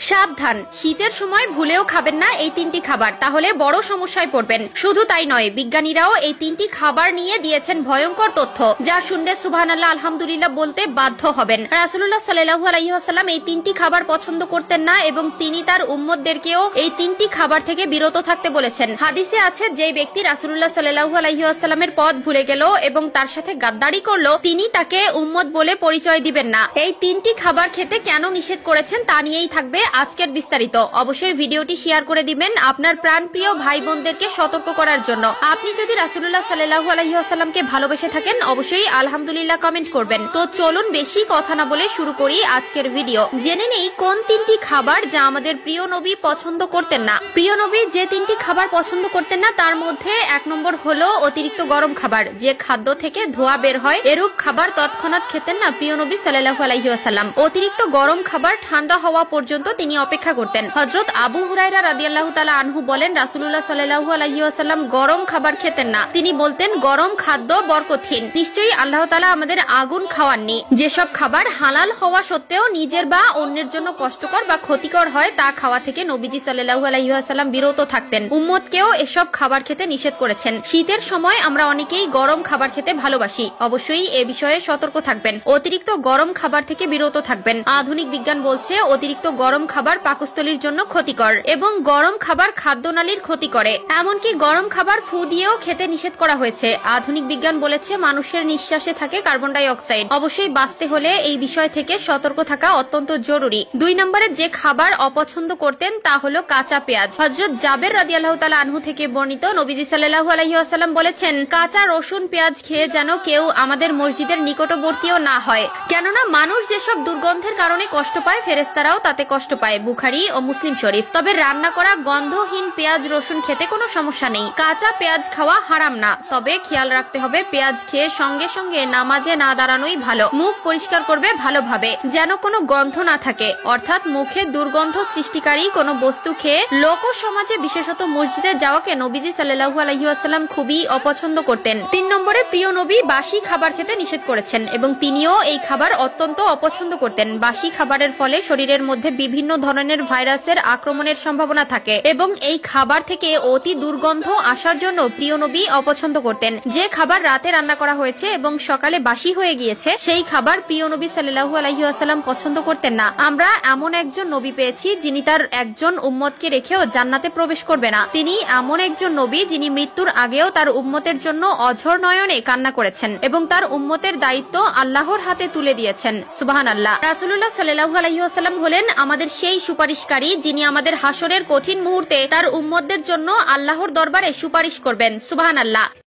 সাবধান, শীতের সময় ভুলেও খাবেন না এই তিনটি খাবার, তাহলে বড় সমস্যায় পড়বেন। শুধু তাই নয়, বিজ্ঞানীরাও এই তিনটি খাবার নিয়ে দিয়েছেন ভয়ঙ্কর তথ্য, যা শুনলে সুবহানাল্লাহ আলহামদুলিল্লাহ বলতে বাধ্য হবেন। রাসূলুল্লাহ সাল্লাল্লাহু আলাইহি ওয়াসাল্লাম এই তিনটি খাবার পছন্দ করতেন না এবং তিনি তার উম্মতদেরকেও এই তিনটি খাবার থেকে বিরত থাকতে বলেছেন। হাদিসে আছে, যে ব্যক্তি রাসূলুল্লাহ সাল্লাল্লাহু আলাইহি ওয়াসাল্লামের পথ ভুলে গেল এবং তার সাথে গাদ্দারি করলো, তিনি তাকে উম্মত বলে পরিচয় দিবেন না। এই তিনটি খাবার খেতে কেন নিষেধ করেছেন তা নিয়েই থাকবে আজকের বিস্তারিত। অবশ্যই ভিডিওটি শেয়ার করে দিবেন আপনার প্রাণপ্রিয় ভাই বোনদেরকে সতর্ক করার জন্য। আপনি যদি রাসূলুল্লাহ সাল্লাল্লাহু আলাইহি ওয়াসাল্লামকে ভালোবেসে থাকেন, অবশ্যই আলহামদুলিল্লাহ কমেন্ট করবেন। তো চলুন বেশি কথা না বলে শুরু করি আজকের ভিডিও। জেনে নেই কোন তিনটি খাবার যা আমাদের প্রিয় নবী পছন্দ করতেন না। প্রিয় নবী যে তিনটি খাবার পছন্দ করতেন না তার মধ্যে 1 নম্বর হলো অতিরিক্ত গরম খাবার। যে খাদ্য থেকে ধোঁয়া বের হয় এরূপ খাবার তৎক্ষণাৎ খেতেন না প্রিয় নবী সাল্লাল্লাহু আলাইহি ওয়াসাল্লাম। অতিরিক্ত গরম খাবার ঠান্ডা হওয়া পর্যন্ত তিনি অপেক্ষা করতেন। হযরত আবু হুরায়রা রাদিয়াল্লাহু তাআলা আনহু বলেন, রাসূলুল্লাহ সাল্লাল্লাহু আলাইহি ওয়াসাল্লাম গরম খাবার খেতেন না। তিনি বলতেন, গরম খাদ্য বরকতহীন। নিশ্চয়ই আল্লাহ তাআলা আমাদের আগুন খাওয়াননি। যেসব খাবার হালাল হওয়া সত্ত্বেও নিজের বা অন্যের জন্য কষ্টকর বা ক্ষতিকর হয় তা খাওয়া থেকে নবীজি সাল্লাল্লাহু আলাইহি ওয়াসাল্লাম বিরত থাকতেন। উম্মতকেও এসব খাবার খেতে নিষেধ করেছেন। শীতের সময় আমরা অনেকেই গরম খাবার খেতে ভালোবাসি। অবশ্যই এ বিষয়ে সতর্ক থাকবেন। অতিরিক্ত গরম খাবার থেকে বিরত থাকবেন। আধুনিক বিজ্ঞান বলছে, অতিরিক্ত গরম খাবার পাকস্থলীর জন্য ক্ষতিকর এবং গরম খাবার খাদ্যনালীর ক্ষতি করে। এমনকি গরম খাবার ফু দিয়েও খেতে নিষেধ করা হয়েছে। আধুনিক বিজ্ঞান বলেছে, মানুষের নিঃশ্বাসে থাকে কার্বন ডাই অক্সাইড। অবশ্যই বাঁচতে হলে এই বিষয় থেকে সতর্ক থাকা অত্যন্ত জরুরি। 2 নম্বরে যে খাবার অপছন্দ করতেন তা হলো কাঁচা পেঁয়াজ। হযরত জাবের রাদিয়াল্লাহু তাআলা আনহু থেকে বর্ণিত, নবীজি সাল্লাল্লাহু আলাইহি ওয়াসাল্লাম বলেছেন, কাঁচা রসুন পেঁয়াজ খেয়ে যেন কেউ আমাদের মসজিদের নিকটবর্তীও না হয়, কেননা মানুষ যেসব দুর্গন্ধের কারণে কষ্ট পায় ফেরেশতারাও তাতে কষ্ট পায়। বুখারী ও মুসলিম শরীফ। তবে রান্না করা গন্ধহীন পেঁয়াজ রসুন খেতে কোনো সমস্যা নেই। কাঁচা পেঁয়াজ খাওয়া হারাম না, তবে খেয়াল রাখতে হবে পেঁয়াজ খেয়ে সঙ্গে সঙ্গে নামাজে না দাঁড়ানোই ভালো। মুখ পরিষ্কার করবে ভালোভাবে, যেন কোনো গন্ধ না থাকে, অর্থাৎ মুখে দুর্গন্ধ সৃষ্টিকারী কোনো বস্তু খেয়ে লোক সমাজে বিশেষত মসজিদে যাওয়াকে নবীজি সাল্লাল্লাহু আলাইহি ওয়াসাল্লাম খুবই অপছন্দ করতেন। 3 নম্বরে প্রিয় নবী বাসি খাবার খেতে নিষেধ করেছেন এবং তিনিও এই খাবার অত্যন্ত অপছন্দ করতেন। বাসি খাবারের ফলে শরীরের মধ্যে বিভিন্ন ধরনের ভাইরাসের আক্রমণের সম্ভাবনা থাকে এবং এই খাবার থেকে অতি দুর্গন্ধ আসার জন্য প্রিয় নবী অপছন্দ করতেন। যে খাবার রাতে রান্না করা হয়েছে এবং সকালে বাসি হয়ে গিয়েছে সেই খাবার প্রিয় নবী সাল্লাল্লাহু আলাইহি ওয়াসাল্লাম পছন্দ করতেন না। আমরা এমন একজন নবী পেয়েছি যিনি তার একজন উম্মতকে রেখেও জান্নাতে প্রবেশ করবে না। তিনি এমন একজন নবী যিনি মৃত্যুর আগেও তার উম্মতের জন্য অঝর নয়নে কান্না করেছেন এবং তার উম্মতের দায়িত্ব আল্লাহর হাতে তুলে দিয়েছেন। সুবহানাল্লাহ। রাসূলুল্লাহ সাল্লাল্লাহু আলাইহি ওয়াসাল্লাম হলেন আমাদের সেই সুপারিশকারী যিনি আমাদের হাসরের কঠিন মুহূর্তে তার উম্মতদের জন্য আল্লাহর দরবারে সুপারিশ করবেন। সুবহানাল্লাহ।